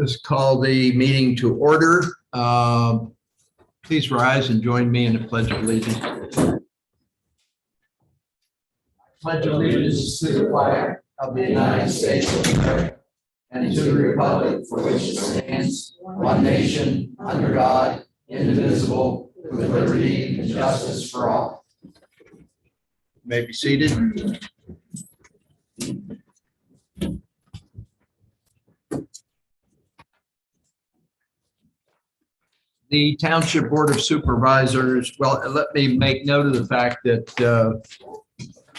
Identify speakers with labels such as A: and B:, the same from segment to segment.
A: Let's call the meeting to order. Please rise and join me in the Pledge of Allegiance. Pledge allegiance to the flag of the United States of America and to the republic for which it stands, one nation, under God, indivisible, with liberty and justice for all. You may be seated. The Township Board of Supervisors, well, let me make note of the fact that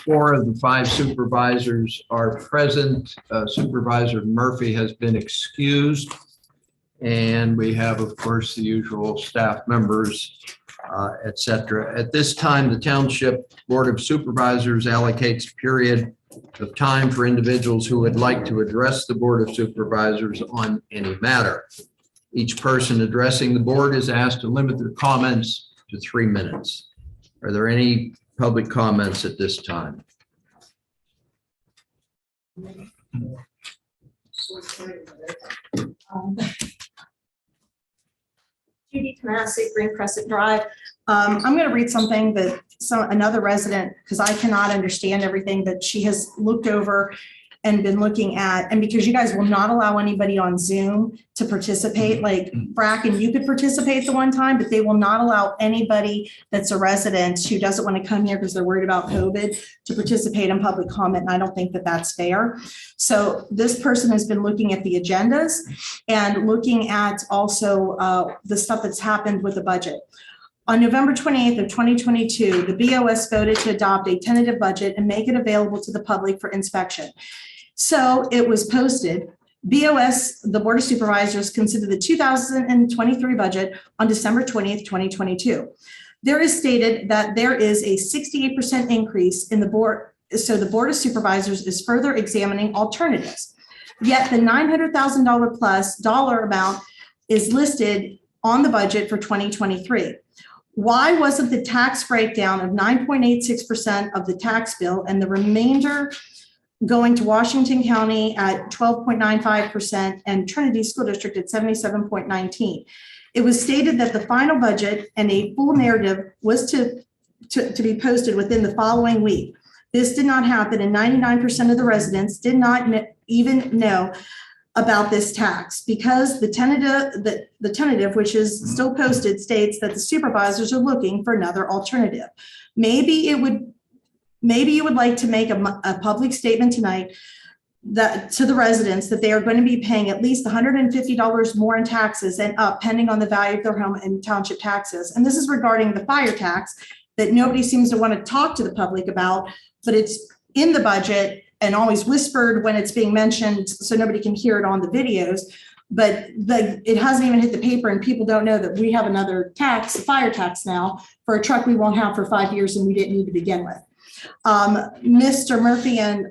A: 4 of the 5 supervisors are present. Supervisor Murphy has been excused. And we have, of course, the usual staff members, et cetera. At this time, the Township Board of Supervisors allocates a period of time for individuals who would like to address the Board of Supervisors on any matter. Each person addressing the board is asked to limit their comments to 3 minutes. Are there any public comments at this time?
B: Judy Tomasic, Green Crescent Drive. I'm going to read something that another resident, because I cannot understand everything that she has looked over and been looking at, and because you guys will not allow anybody on Zoom to participate, like Bracken, you could participate the one time, but they will not allow anybody that's a resident who doesn't want to come here because they're worried about COVID to participate in public comment, and I don't think that that's fair. So this person has been looking at the agendas and looking at also the stuff that's happened with the budget. On November 28th of 2022, the BOS voted to adopt a tentative budget and make it available to the public for inspection. So it was posted. BOS, the Board of Supervisors, considered the 2023 budget on December 20th, 2022. There is stated that there is a 68% increase in the board. So the Board of Supervisors is further examining alternatives. Yet the $900,000 plus dollar amount is listed on the budget for 2023. Why wasn't the tax breakdown of 9.86% of the tax bill and the remainder going to Washington County at 12.95% and Trinity School District at 77.19%? It was stated that the final budget and a full narrative was to be posted within the following week. This did not happen, and 99% of the residents did not even know about this tax because the tentative, which is still posted, states that the supervisors are looking for another alternative. Maybe you would like to make a public statement tonight that to the residents that they are going to be paying at least $150 more in taxes and up, pending on the value of their home and township taxes. And this is regarding the fire tax that nobody seems to want to talk to the public about, but it's in the budget and always whispered when it's being mentioned so nobody can hear it on the videos, but it hasn't even hit the paper and people don't know that we have another tax, a fire tax now, for a truck we won't have for 5 years and we didn't need to begin with. Mr. Murphy and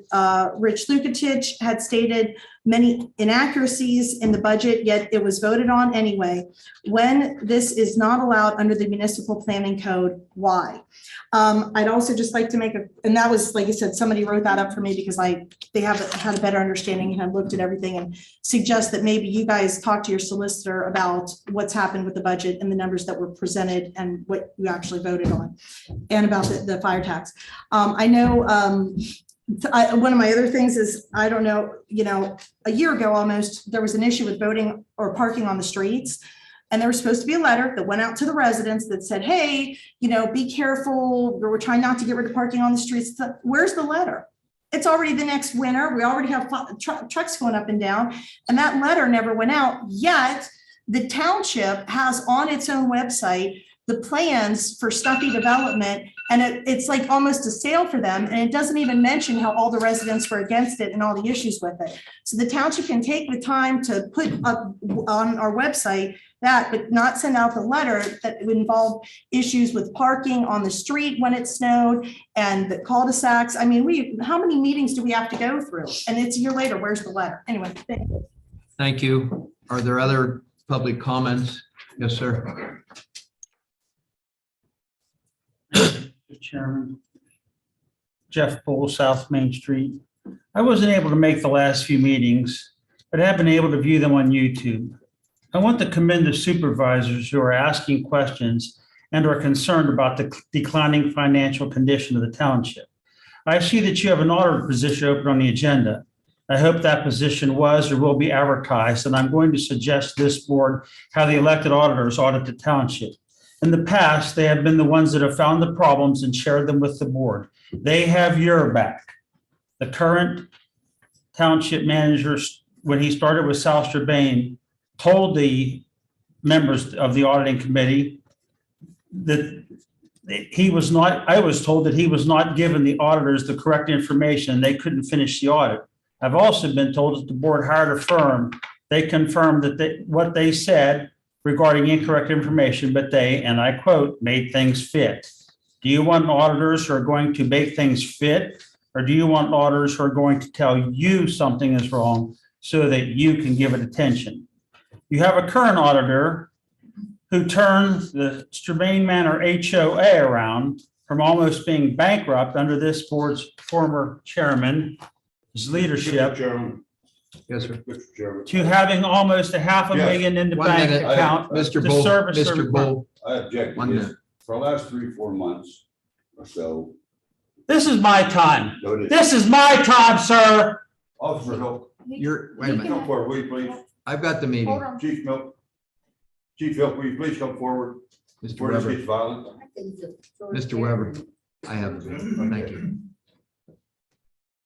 B: Rich Lukatich had stated many inaccuracies in the budget, yet it was voted on anyway. When this is not allowed under the municipal planning code, why? I'd also just like to make and that was, like I said, somebody wrote that up for me because they had a better understanding and had looked at everything and suggest that maybe you guys talk to your solicitor about what's happened with the budget and the numbers that were presented and what you actually voted on and about the fire tax. I know one of my other things is, I don't know, a year ago almost, there was an issue with voting or parking on the streets. And there was supposed to be a letter that went out to the residents that said, hey, be careful. We're trying not to get rid of parking on the streets. Where's the letter? It's already the next winter. We already have trucks going up and down. And that letter never went out. Yet the township has on its own website the plans for Stuffy development. And it's like almost a sale for them. And it doesn't even mention how all the residents were against it and all the issues with it. So the township can take the time to put up on our website that, but not send out the letter that would involve issues with parking on the street when it snowed and the cul-de-sacs. I mean, how many meetings do we have to go through? And it's a year later, where's the letter? Anyway, thank you.
A: Thank you. Are there other public comments? Yes, sir.
C: Mr. Chairman, Jeff Poole, South Main Street. I wasn't able to make the last few meetings, but I have been able to view them on YouTube. I want to commend the supervisors who are asking questions and are concerned about the declining financial condition of the township. I see that you have an auditor position open on the agenda. I hope that position was or will be advertised, and I'm going to suggest this board how the elected auditors audit the township. In the past, they have been the ones that have found the problems and shared them with the board. They have your back. The current township manager, when he started with South Strabane, told the members of the auditing committee that he was not, I was told that he was not giving the auditors the correct information. They couldn't finish the audit. I've also been told that the board hired a firm. They confirmed that what they said regarding incorrect information, but they, and I quote, made things fit. Do you want auditors who are going to make things fit? Or do you want auditors who are going to tell you something is wrong so that you can give it attention? You have a current auditor who turned the Strabane Manor HOA around from almost being bankrupt under this board's former chairman's leadership
D: Mr. Chairman.
A: Yes, sir.
D: Mr. Chairman.
C: to having almost $500,000 in the
A: 1
C: bank
A: minute.
C: account.
A: Mr.
C: to
A: Bull,
C: service their
A: Mr. Bull,
D: I object to
A: 1
D: this.
A: minute.
D: For the last 3-4 months or so.
C: This is my time.
D: Noted.
C: This is my time, sir.
D: Officer Hill,
A: You're, wait a minute.
D: come forward, will you please?
A: I've got the meeting.
B: Hold on.
D: Chief Milk. Chief Hill, will you please come forward
A: Mr.
D: before this
A: Weber,
D: gets violent?
A: Mr. Weber, I have, thank you.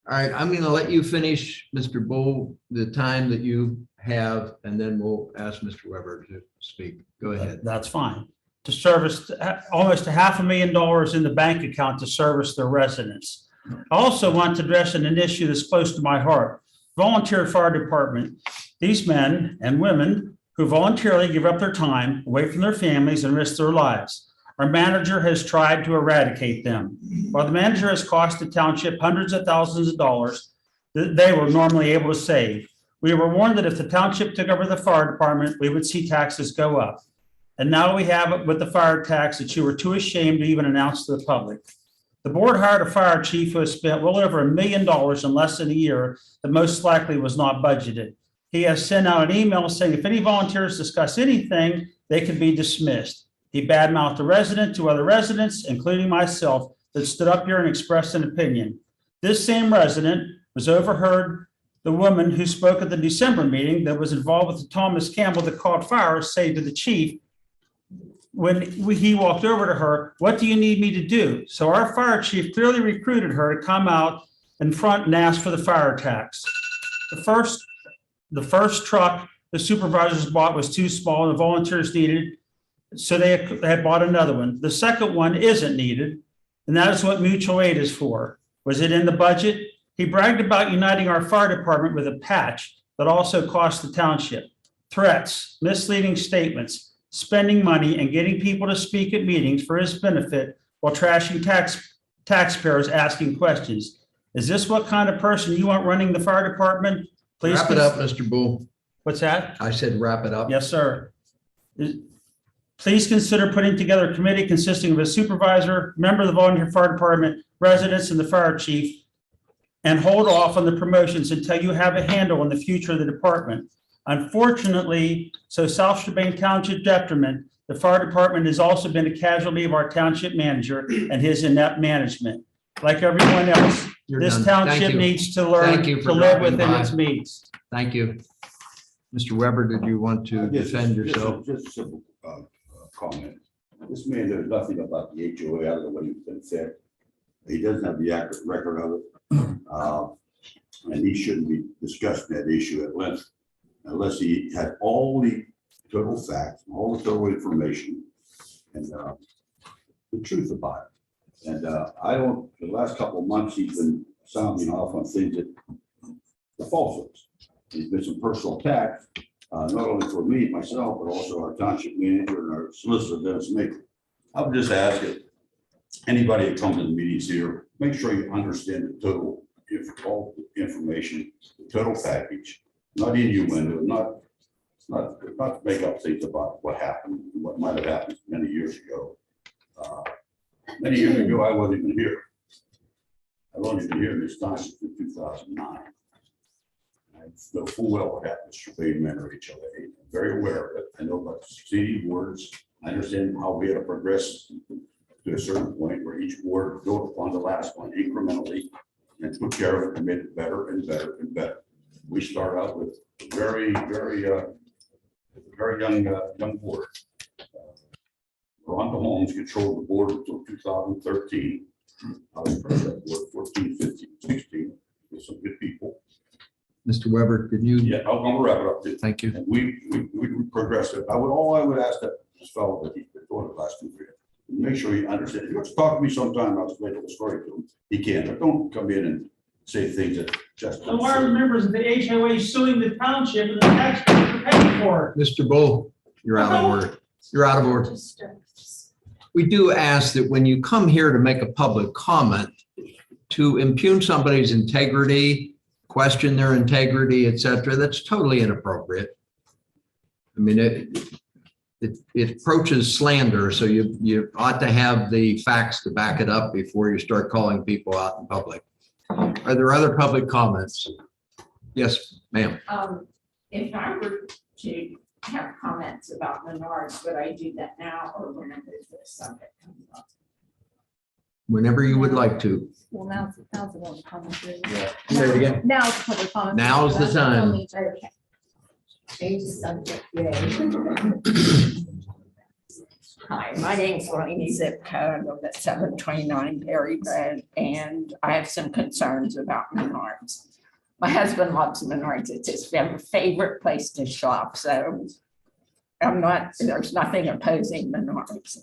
A: All right, I'm going to let you finish, Mr. Bull, the time that you have, and then we'll ask Mr. Weber to speak. Go ahead.
C: That's fine. To service almost $500,000 in the bank account to service their residents. I also want to address an issue that's close to my heart. Volunteer fire department. These men and women who voluntarily give up their time away from their families and risk their lives. Our manager has tried to eradicate them. While the manager has cost the township hundreds of thousands of dollars that they were normally able to save. We were warned that if the township took over the fire department, we would see taxes go up. And now we have it with the fire tax that you were too ashamed to even announce to the public. The board hired a fire chief who has spent well over $1 million in less than a year that most likely was not budgeted. He has sent out an email saying if any volunteers discuss anything, they can be dismissed. He badmouthed a resident to other residents, including myself, that stood up here and expressed an opinion. This same resident was overheard the woman who spoke at the December meeting that was involved with the Thomas Campbell that caught fire say to the chief, when he walked over to her, what do you need me to do? So our fire chief clearly recruited her to come out in front and ask for the fire tax. The first truck the supervisors bought was too small and the volunteers needed, so they had bought another one. The second one isn't needed, and that is what mutual aid is for. Was it in the budget? He bragged about uniting our fire department with a patch that also cost the township. Threats, misleading statements, spending money, and getting people to speak at meetings for his benefit while trashing taxpayers asking questions. Is this what kind of person you want running the fire department? Please
A: Wrap it up, Mr. Bull.
C: What's that?
A: I said wrap it up.
C: Yes, sir. Please consider putting together a committee consisting of a supervisor, member of the volunteer fire department, residents, and the fire chief, and hold off on the promotions until you have a handle on the future of the department. Unfortunately, so South Strabane Township detriment, the fire department has also been a casualty of our township manager and his inept management. Like everyone else,
A: You're
C: this
A: done. Thank
C: township
A: you.
C: needs to learn
A: Thank you for
C: to live
A: dropping
C: within
A: by.
C: its means.
A: Thank you. Mr. Weber, did you want to defend yourself?
D: Just a simple comment. This man knows nothing about the HOA out of the way he's been said. He doesn't have the accurate record of it. And he shouldn't be discussing that issue at length unless he had all the total facts, all the total information, and the truth about it. And I don't, the last couple of months, he's been sounding off on things that the falsehoods. There's been some personal attacks, not only for me, myself, but also our township manager and our solicitor, Dennis Maker. I would just ask it, anybody that comes to the meetings here, make sure you understand the total, all the information, the total package, not innuendo, not to make up things about what happened, what might have happened many years ago. Many years ago, I wasn't even here. I've only been here in this township since 2009. I know full well what happened to Strabane Manor HOA. I'm very aware of it. I know about succeeding words. I understand how we had to progress to a certain point where each word built upon the last one incrementally and took care of it and made it better and better and better. We start out with very young board. Rhonda Holmes controlled the board until 2013. I was president of the board 14, 15, 16 with some good people.
A: Mr. Weber, could you?
D: Yeah, I'm gonna wrap it up too.
A: Thank you.
D: And we progressed it. I would ask that this fellow that he's been doing the last 2 years, make sure he understands. If he wants to talk to me sometime, I'll explain the story to him. He can, but don't come in and say things that just.
C: So why are the members of the HOA suing the township and the taxpayers are paying for it?
A: Mr. Bull, you're out of order. You're out of order. We do ask that when you come here to make a public comment, to impugn somebody's integrity, question their integrity, et cetera, that's totally inappropriate. I mean, it approaches slander, so you ought to have the facts to back it up before you start calling people out in public. Are there other public comments? Yes, ma'am.
E: If I were to have comments about Menards, would I do that now or whenever the subject comes up?
A: Whenever you would like to.
F: Well, now's the one comment period.
A: Say it again.
F: Now's the public comment.
A: Now's the time.
E: Okay. Change the subject, yay. Hi, my name's Lenny, zip code, I live at 729 Berry Road, and I have some concerns about Menards. My husband loves Menards. It's his favorite place to shop, so there's nothing opposing Menards.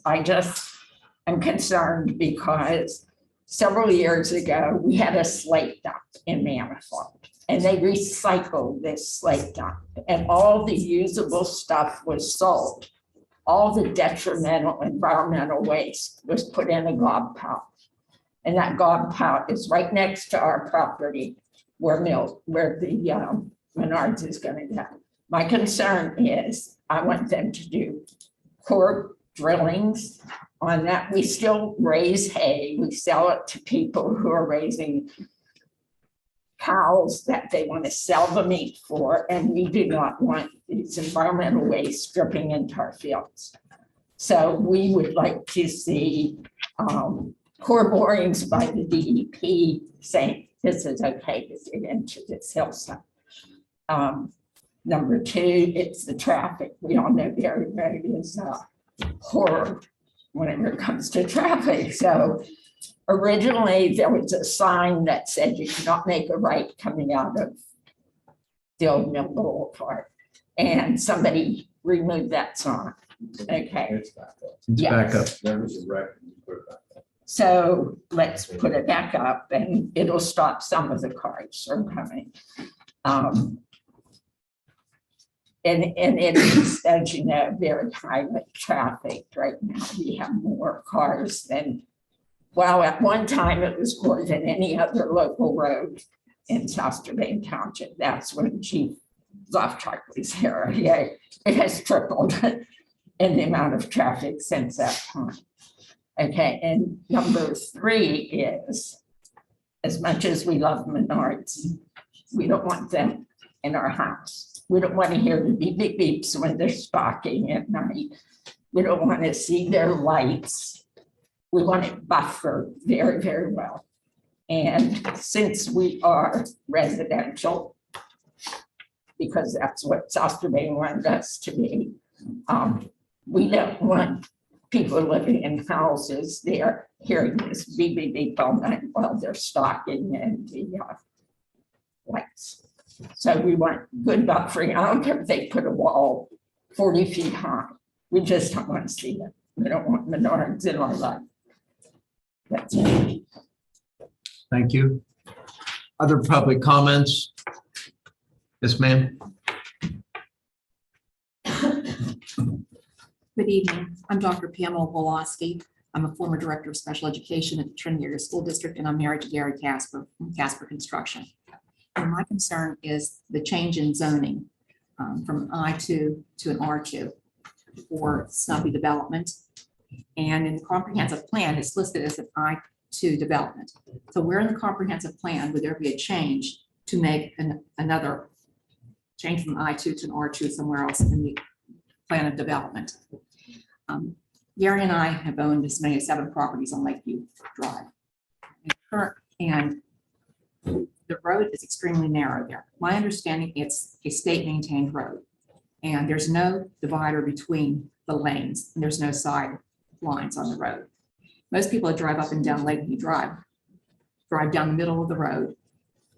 E: I'm concerned because several years ago, we had a slate dump in Manifold, and they recycled this slate dump, and all the usable stuff was sold. All the detrimental environmental waste was put in a gob pouch. And that gob pouch is right next to our property where the Menards is going to go. My concern is I want them to do core drillings on that. We still raise hay. We sell it to people who are raising cows that they want to sell the meat for, and we do not want these environmental waste dripping into our fields. So we would like to see core borings by the DEP saying this is okay to get into this hillside. Number two, it's the traffic. We all know Berry Road is a horror whenever it comes to traffic. So originally, there was a sign that said you cannot make a right coming out of the old Mill Boulevard. And somebody removed that sign. Okay.
A: It's back up.
E: So let's put it back up and it'll stop some of the cars from coming. And it is, as you know, very highly trafficked right now. We have more cars than, well, at one time it was more than any other local road in South Strabane Township. That's when Chief Zofchuk was here. Yeah, it has tripled in the amount of traffic since that time. Okay, and number three is, as much as we love Menards, we don't want them in our house. We don't want to hear the beep, beep, beeps when they're stalking at night. We don't want to see their lights. We want it buffered very, very well. And since we are residential, because that's what South Strabane wanted us to be, we don't want people living in houses there hearing this beep, beep, beep all night while they're stalking and the lights. So we want good buffering. I don't care if they put a wall 40 feet high. We just don't want to see it. We don't want Menards in our life. That's it.
A: Thank you. Other public comments? Yes, ma'am.
F: Good evening. I'm Dr. Pamela Woloski. I'm a former director of special education at the Trinity Area School District, and I'm married to Gary Casper from Casper Construction. And my concern is the change in zoning from I2 to an R2 for Snuppy development. And in the comprehensive plan, it's listed as an I2 development. So where in the comprehensive plan would there be a change to make another change from I2 to an R2 somewhere else in the plan of development. Gary and I have owned as many as 7 properties on Lakeview Drive. And the road is extremely narrow there. My understanding, it's a state maintained road. And there's no divider between the lanes, and there's no side lines on the road. Most people that drive up and down Lakeview Drive down the middle of the road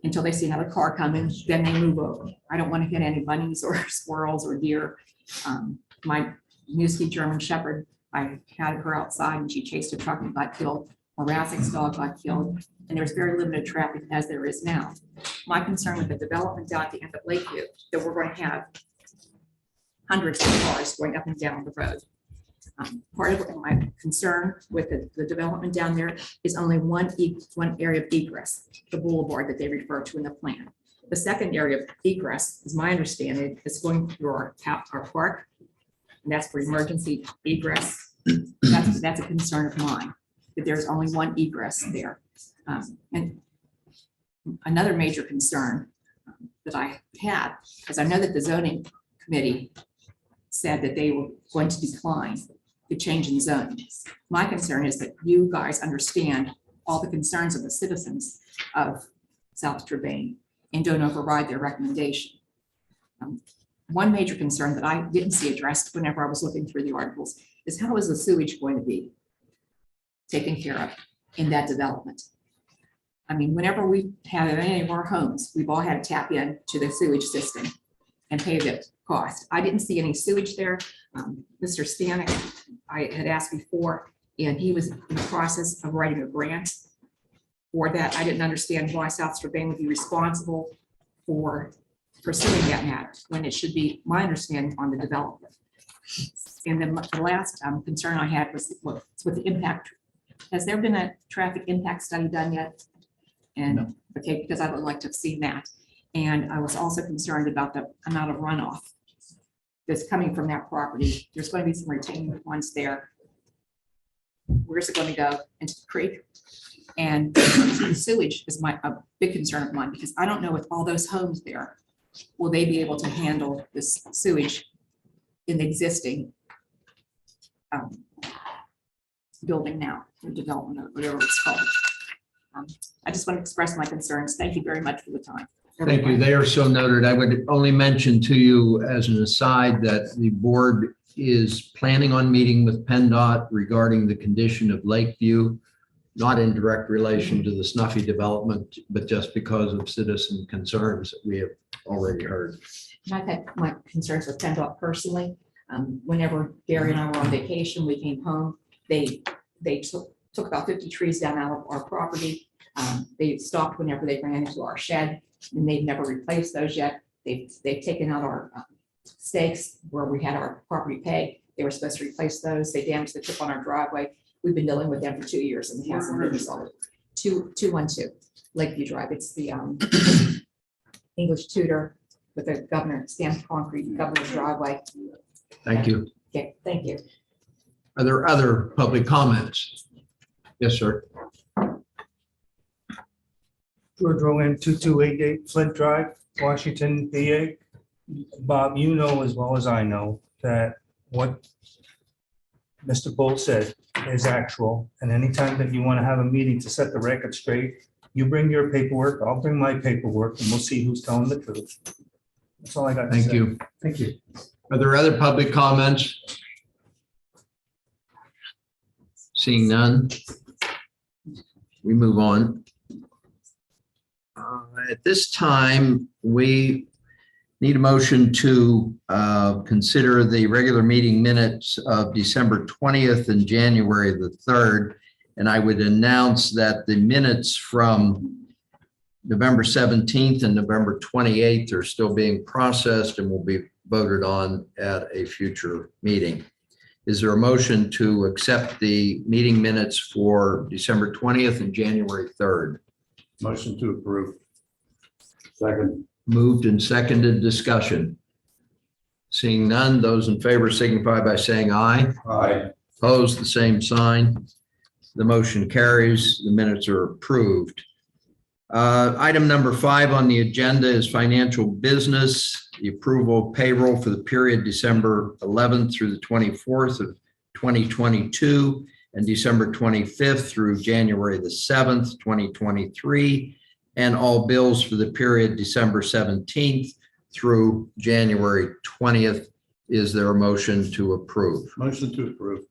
F: until they see another car coming, then they move over. I don't want to hit any bunnies or squirrels or deer. My Newski German Shepherd, I had her outside and she chased a truck and got killed. A Razek's dog got killed, and there's very limited traffic as there is now. My concern with the development down at the end of Lakeview, that we're going to have hundreds of cars going up and down the road. Part of my concern with the development down there is only one area of egress, the boulevard that they refer to in the plan. The second area of egress, is my understanding, is going through our park, and that's for emergency egress. That's a concern of mine, that there's only one egress there. And another major concern that I had, because I know that the zoning committee said that they were going to decline the change in zoning. My concern is that you guys understand all the concerns of the citizens of South Strabane and don't override their recommendation. One major concern that I didn't see addressed whenever I was looking through the articles is how is the sewage going to be taken care of in that development? I mean, whenever we have any of our homes, we've all had to tap in to the sewage system and pay the cost. I didn't see any sewage there. Mr. Stanek, I had asked before, and he was in the process of writing a grant for that. I didn't understand why South Strabane would be responsible for pursuing that matter when it should be my understanding on the development. And then the last concern I had was with the impact. Has there been a traffic impact study done yet? And no. Okay, because I would like to have seen that. And I was also concerned about the amount of runoff that's coming from that property. There's going to be some retaining ponds there. Where's it going to go? Into the creek? And sewage is a big concern of mine, because I don't know with all those homes there, will they be able to handle this sewage in the existing building now, or development, or whatever it's called. I just want to express my concerns. Thank you very much for the time.
A: Thank you. They are so noted. I would only mention to you as an aside that the board is planning on meeting with PennDOT regarding the condition of Lakeview, not in direct relation to the Snuffy development, but just because of citizen concerns that we have already heard.
F: I've had my concerns with PennDOT personally. Whenever Gary and I were on vacation, we came home, they took about 50 trees down out of our property. They stopped whenever they ran into our shed, and they've never replaced those yet. They've taken out our stakes where we had our property pegged. They were supposed to replace those. They damaged the tip on our driveway. We've been dealing with them for 2 years, and it hasn't been resolved. 212 Lakeview Drive. It's the English tutor with the governor stamped concrete governor's driveway.
A: Thank you.
F: Okay, thank you.
A: Are there other public comments? Yes, sir.
G: George Rowan, 2288 Flint Drive, Washington, PA. Bob, you know as well as I know that what Mr. Bolt said is actual. And anytime that you want to have a meeting to set the record straight, you bring your paperwork, I'll bring my paperwork, and we'll see who's telling the truth. That's all I got to say.
A: Thank you.
G: Thank you.
A: Are there other public comments? Seeing none, we move on. At this time, we need a motion to consider the regular meeting minutes of December 20th and January the 3rd. And I would announce that the minutes from November 17th and November 28th are still being processed and will be voted on at a future meeting. Is there a motion to accept the meeting minutes for December 20th and January 3rd?
D: Motion to approve. Second.
A: Moved and seconded. Discussion. Seeing none, those in favor signify by saying aye.
D: Aye.
A: Opposed, the same sign. The motion carries. The minutes are approved. Item number 5 on the agenda is financial business, the approval of payroll for the period December 11th through the 24th of 2022 and December 25th through January the 7th, 2023, and all bills for the period December 17th through January 20th. Is there a motion to approve?
D: Motion to approve.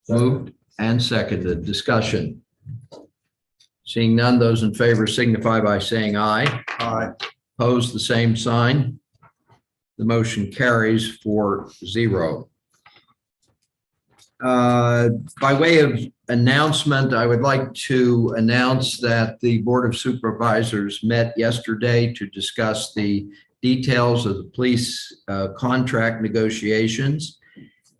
A: Moved and seconded. Discussion. Seeing none, those in favor signify by saying aye.
D: Aye.
A: Opposed, the same sign. The motion carries 4-0. By way of announcement, I would like to announce that the Board of Supervisors met yesterday to discuss the details of the police contract negotiations.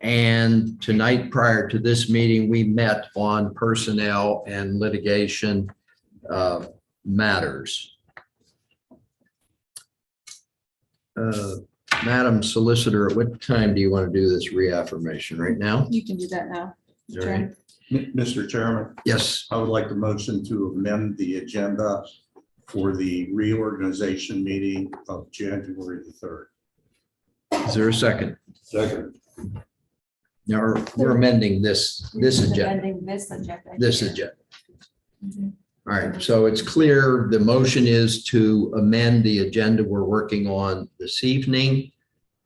A: And tonight, prior to this meeting, we met on personnel and litigation matters. Madam Solicitor, at what time do you want to do this reaffirmation? Right now?
H: You can do that now.
A: All right.
I: Mr. Chairman,
A: Yes.
I: I would like the motion to amend the agenda for the reorganization meeting of January the 3rd.
A: Is there a second?
D: Second.
A: Now, we're amending this agenda.
H: Amending this agenda.
A: This agenda.
H: Mhm.
A: All right, so it's clear the motion is to amend the agenda we're working on this evening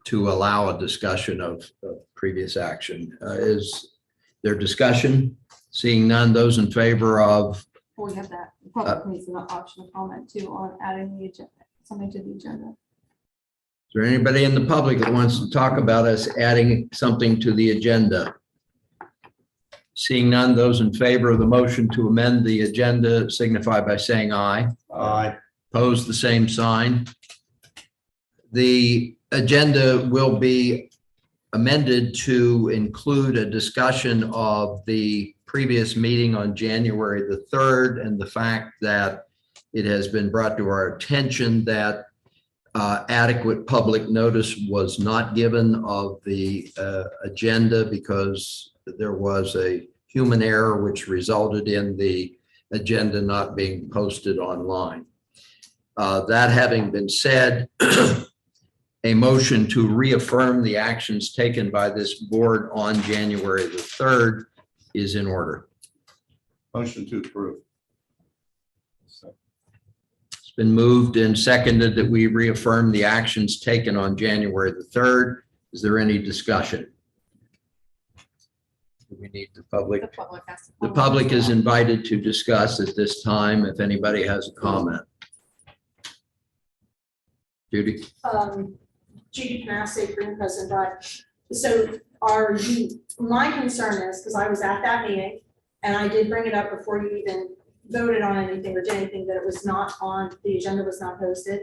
A: to allow a discussion of previous action. Is there discussion? Seeing none, those in favor of,
H: Before we have that, the public needs an option of comment too on adding the agenda, something to the agenda.
A: is there anybody in the public that wants to talk about us adding something to the agenda? Seeing none, those in favor of the motion to amend the agenda signify by saying aye.
I: Aye.
A: Opposed, the same sign. The agenda will be amended to include a discussion of the previous meeting on January the 3rd and the fact that it has been brought to our attention that adequate public notice was not given of the agenda because there was a human error which resulted in the agenda not being posted online. That having been said, a motion to reaffirm the actions taken by this board on January the 3rd is in order.
I: Motion to approve.
A: It's been moved and seconded that we reaffirm the actions taken on January the 3rd. Is there any discussion? Do we need the public?
H: The public has to.
A: The public is invited to discuss at this time if anybody has a comment. Judy?
B: Judy Panassi, Green President Drive. So my concern is, because I was at that meeting, and I did bring it up before you even voted on anything or did anything, that it was not on, the agenda was not posted.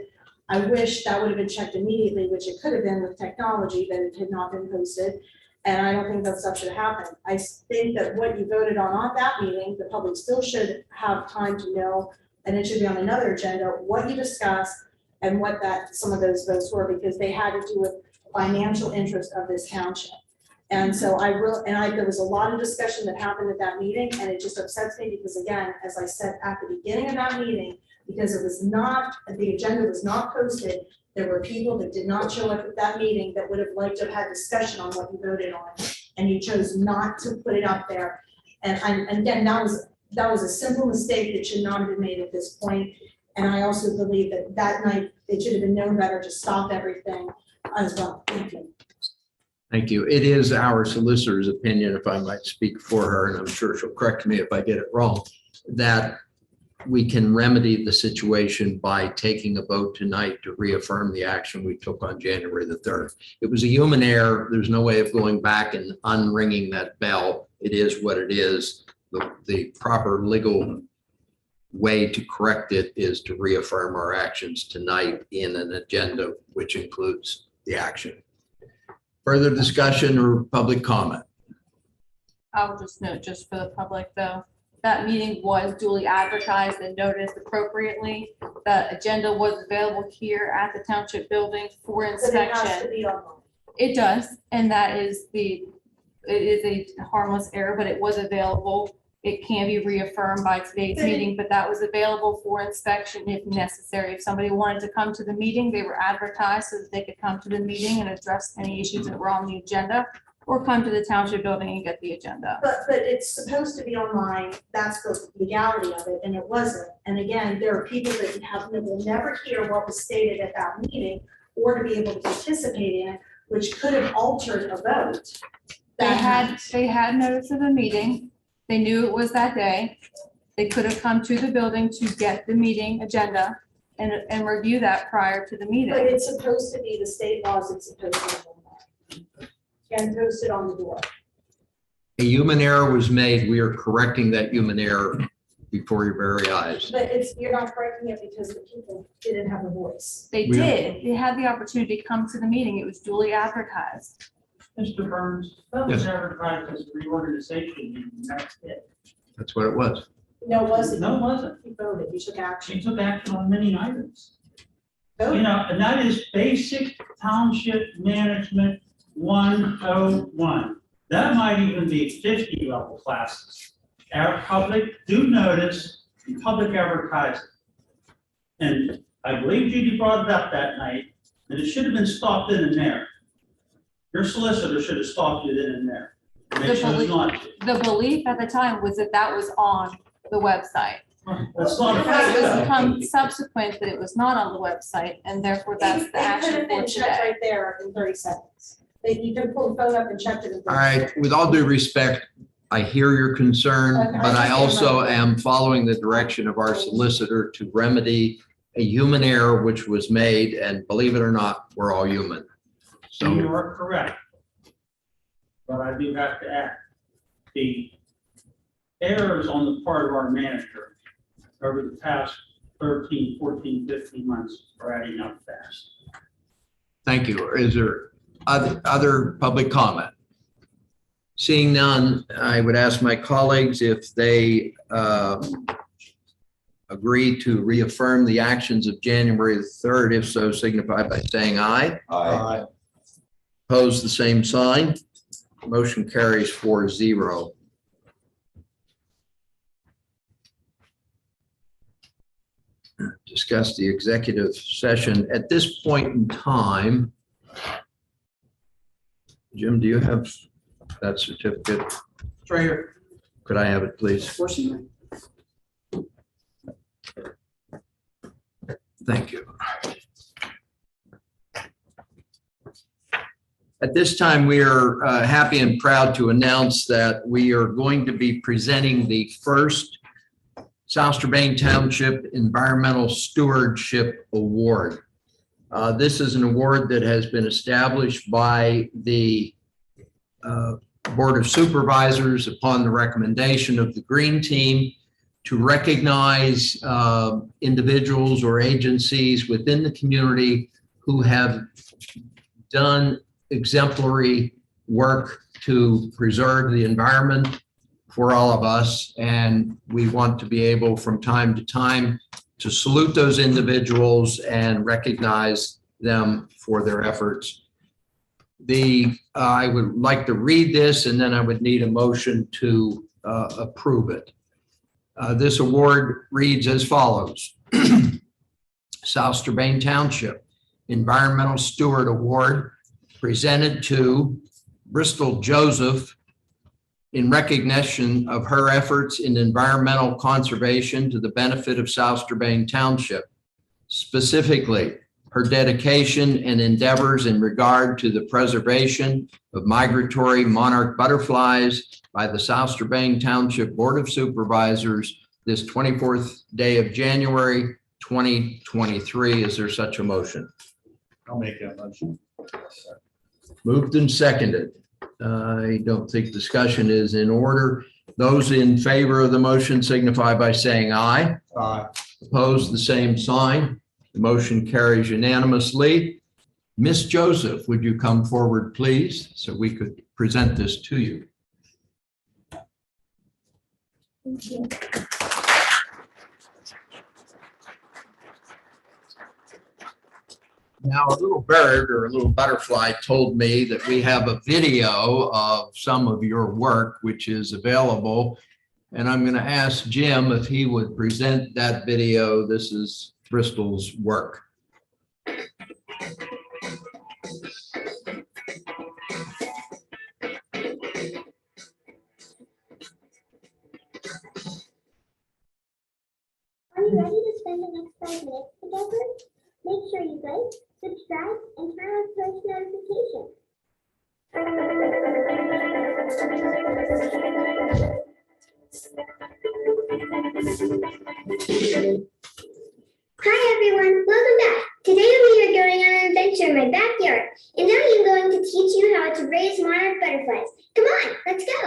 B: I wish that would have been checked immediately, which it could have been with technology, that it had not been posted. And I don't think that stuff should happen. I think that what you voted on that meeting, the public still should have time to know, and it should be on another agenda, what you discussed and what some of those votes were, because they had to do with financial interest of this township. And so there was a lot of discussion that happened at that meeting, and it just upsets me because, again, as I said at the beginning of that meeting, because the agenda was not posted, there were people that did not show up at that meeting that would have liked to have had discussion on what you voted on, and you chose not to put it up there. And again, that was a simple mistake that should not have been made at this point. And I also believe that night, it should have been known better to stop everything as well. Thank you.
A: Thank you. It is our solicitor's opinion, if I might speak for her, and I'm sure she'll correct me if I get it wrong, that we can remedy the situation by taking a vote tonight to reaffirm the action we took on January the 3rd. It was a human error. There's no way of going back and unringing that bell. It is what it is. The proper legal way to correct it is to reaffirm our actions tonight in an agenda which includes the action. Further discussion or public comment?
H: I'll just note, just for the public though, that meeting was duly advertised and noticed appropriately. The agenda was available here at the township building for inspection. It does, and it is a harmless error, but it was available it can be reaffirmed by today's meeting, but that was available for inspection if necessary. If somebody wanted to come to the meeting, they were advertised so that they could come to the meeting and address any issues that were on the agenda, or come to the township building and get the agenda.
B: But it's supposed to be online, that's the legality of it, and it wasn't. And again, there are people that will never hear what was stated at that meeting or to be able to participate in it, which could have altered a vote.
H: They had notice of the meeting. They knew it was that day. They could have come to the building to get the meeting agenda and review that prior to the
B: But
H: meeting.
B: it's supposed to be the state laws, it's supposed to be and posted on the door.
A: A human error was made. We are correcting that human error before your very eyes.
B: But you're not correcting it because the people didn't have a voice.
H: They
A: We-
H: did. They had the opportunity to come to the meeting. It was duly advertised.
C: Mr. Burns, that was advertised as a reorganization meeting, that's it.
A: That's what it was.
B: No, it wasn't.
C: No, it wasn't.
B: You voted, you took action.
C: She took action on many items.
B: Vote.
C: You know, and that is basic township management 101. That might even be 50 level classes. Our public due notice and public advertising. And I believe Judy brought it up that night, that it should have been stopped in there. Your solicitor should have stopped it in there. Make sure it's not.
H: The belief at the time was that that was on the website.
C: That's not a
H: It
C: fact.
H: was become subsequent that it was not on the website, and therefore that's the
B: It could
H: action
B: have
H: for
B: been checked
H: today.
B: right there in 30 seconds. You could pull the phone up and check it. In 30
A: All right,
B: seconds.
A: with all due respect, I hear your concern,
B: Okay,
A: but I
B: I
A: also
B: understand.
A: am following the direction of our solicitor to remedy a human error which was made, and believe it or not, we're all human.
C: So you
A: So
C: are correct. But I do have to add, the errors on the part of our manager over the past 13, 14, 15 months are adding up fast.
A: thank you. Is there other public comment? Seeing none, I would ask my colleagues if they agree to reaffirm the actions of January the 3rd. If so, signify by saying aye.
D: Aye.
A: Opposed, the same sign. Motion carries 4-0. Discuss the executive session. At this point in time, Jim, do you have that certificate?
G: Right here.
A: Could I have it, please? Thank you. At this time, we are happy and proud to announce that we are going to be presenting the first South Strabane Township Environmental Stewardship Award. This is an award that has been established by the Board of Supervisors upon the recommendation of the Green Team to recognize individuals or agencies within the community who have done exemplary work to preserve the environment for all of us. And we want to be able from time to time to salute those individuals and recognize them for their efforts. I would like to read this and then I would need a motion to approve it. This award reads as follows. South Strabane Township Environmental Steward Award presented to Bristol Joseph in recognition of her efforts in environmental conservation to the benefit of South Strabane Township. Specifically, her dedication and endeavors in regard to the preservation of migratory monarch butterflies by the South Strabane Township Board of Supervisors this 24th day of January, 2023. Is there such a motion?
I: I'll make that motion.
A: Moved and seconded. I don't think discussion is in order. Those in favor of the motion signify by saying aye.
I: Aye.
A: Opposed, the same sign. The motion carries unanimously. Miss Joseph, would you come forward, please, so we could present this to you?
B: Thank you.
A: Now, a little bird or a little butterfly told me that we have a video of some of your work, which is available And I'm going to ask Jim if he would present that video. This is Bristol's work.
J: Are you ready to spend the next 5 minutes together? Make sure you like, subscribe, and turn on post notifications. Hi everyone, welcome back. Today we are going on an adventure in my backyard, and I am going to teach you how to raise monarch butterflies. Come on, let's go.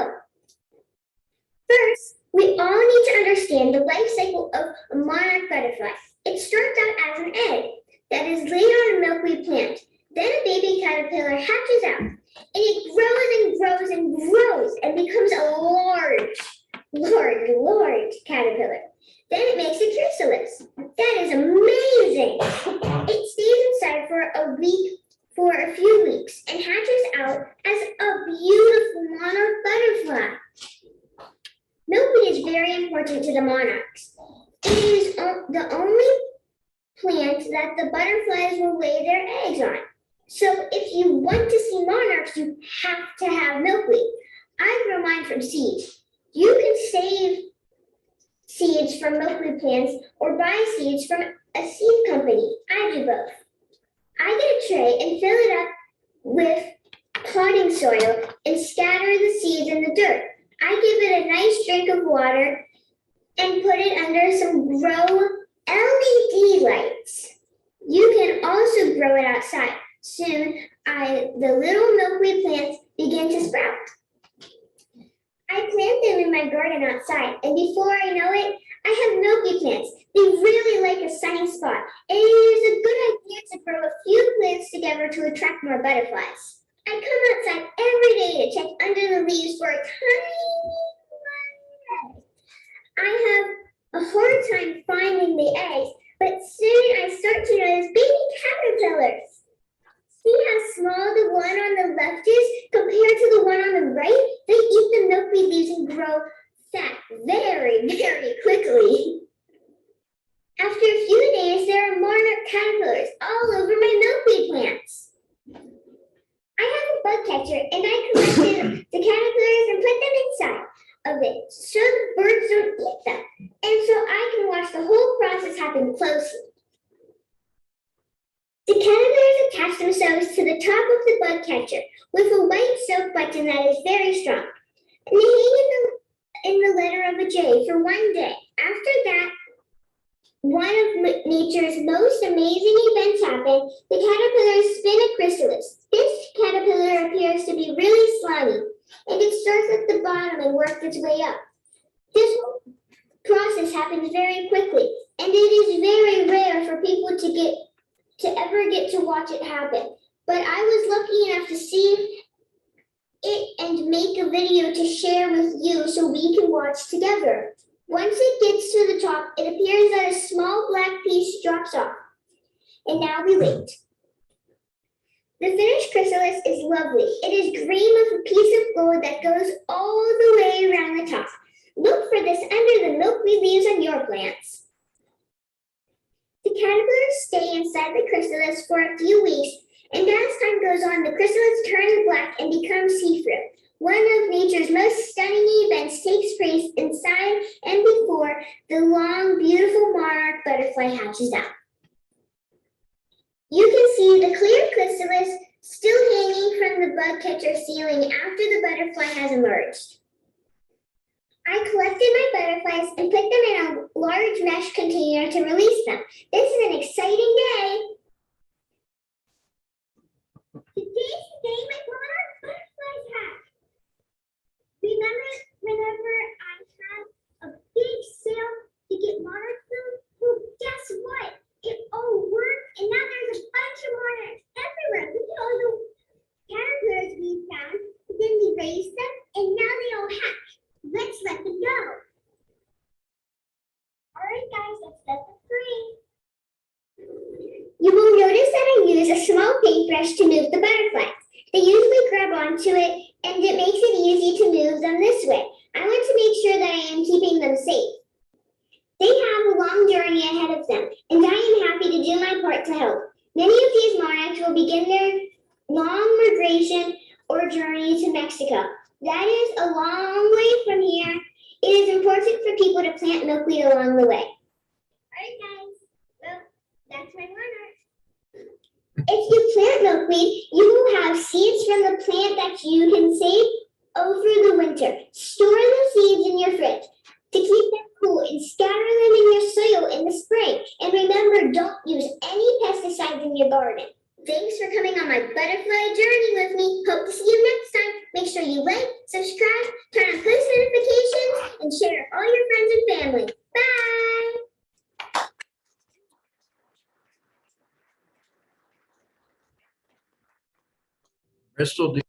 J: First, we all need to understand the life cycle of a monarch butterfly. It starts out as an egg that is laid on a milkweed plant. Then a baby caterpillar hatches out, and it grows and grows and grows and becomes a large caterpillar. Then it makes a chrysalis. That is amazing. It stays inside for a few weeks and hatches out as a beautiful monarch butterfly. Milkweed is very important to the monarchs. It is the only plant that the butterflies will lay their eggs on. So if you want to see monarchs, you have to have milkweed. I grow mine from seeds. You can save seeds from milkweed plants or buy seeds from a seed company. I do both. I get a tray and fill it up with potting soil and scatter the seeds in the dirt. I give it a nice drink of water and put it under some grow LED lights. You can also grow it outside. Soon, the little milkweed plants begin to sprout. I plant them in my garden outside, and before I know it, I have milkweed plants. They really like a sunny spot, and it is a good idea to grow a few plants together to attract more butterflies. I come outside every day to check under the leaves for a tiny egg. I have a hard time finding the eggs, but soon I start to notice baby caterpillars. See how small the one on the left is compared to the one on the right? They eat the milkweed leaves and grow fat very, very quickly. After a few days, there are monarch caterpillars all over my milkweed plants. I have a bug catcher and I collected the caterpillars and put them inside of it so the birds don't eat them. And so I can watch the whole process happen closely. The caterpillars attach themselves to the top of the bug catcher with a white silk button that is very strong. And they hang in the letter of a J for one day. After that, one of nature's most amazing events happen. The caterpillars spin a chrysalis. This caterpillar appears to be really slimy, and it starts at the bottom and works its way up. This whole process happens very quickly, and it is very rare for people to ever get to watch it happen. But I was lucky enough to see it and make a video to share with you so we can watch together. Once it gets to the top, it appears that a small black piece drops off. And now we wait. The finished chrysalis is lovely. It is green with a piece of gold that goes all the way around the top. Look for this under the milkweed leaves on your plants. The caterpillars stay inside the chrysalis for a few weeks, and as time goes on, the chrysalis turns black and becomes see-through. One of nature's most stunning events takes place inside and before the long, beautiful monarch butterfly hatches out. You can see the clear chrysalis still hanging from the bug catcher ceiling after the butterfly has emerged. I collected my butterflies and put them in a large mesh container to release them. This is an exciting day. Today's the day my monarch butterflies hatch. Remember whenever I had a big sale to get monarch food? Well, guess what? It all worked, and now there's a bunch of monarchs everywhere. Look at all the caterpillars we found, but then we raised them, and now they all hatch. Let's let them go. All right, guys, let's let them free. You will notice that I use a small paintbrush to move the butterflies. They usually grab onto it, and it makes it easy to move them this way. I want to make sure that I am keeping start to help. Many of these monarchs will begin their long migration or journey to Mexico. That is a long way from here. It is important for people to plant milkweed along the way. All right, guys. Well, that's my monarch. If you plant milkweed, you will have seeds from the plant that you can save over the winter. Store the seeds in your fridge to keep them cool and scatter them in your soil in the spring. And remember, don't use any pesticides in your garden. Thanks for coming on my butterfly journey with me. Hope to see you next time. Make sure you like, subscribe, turn on post notifications, and share with all your friends and family. Bye!
A: Crystal, do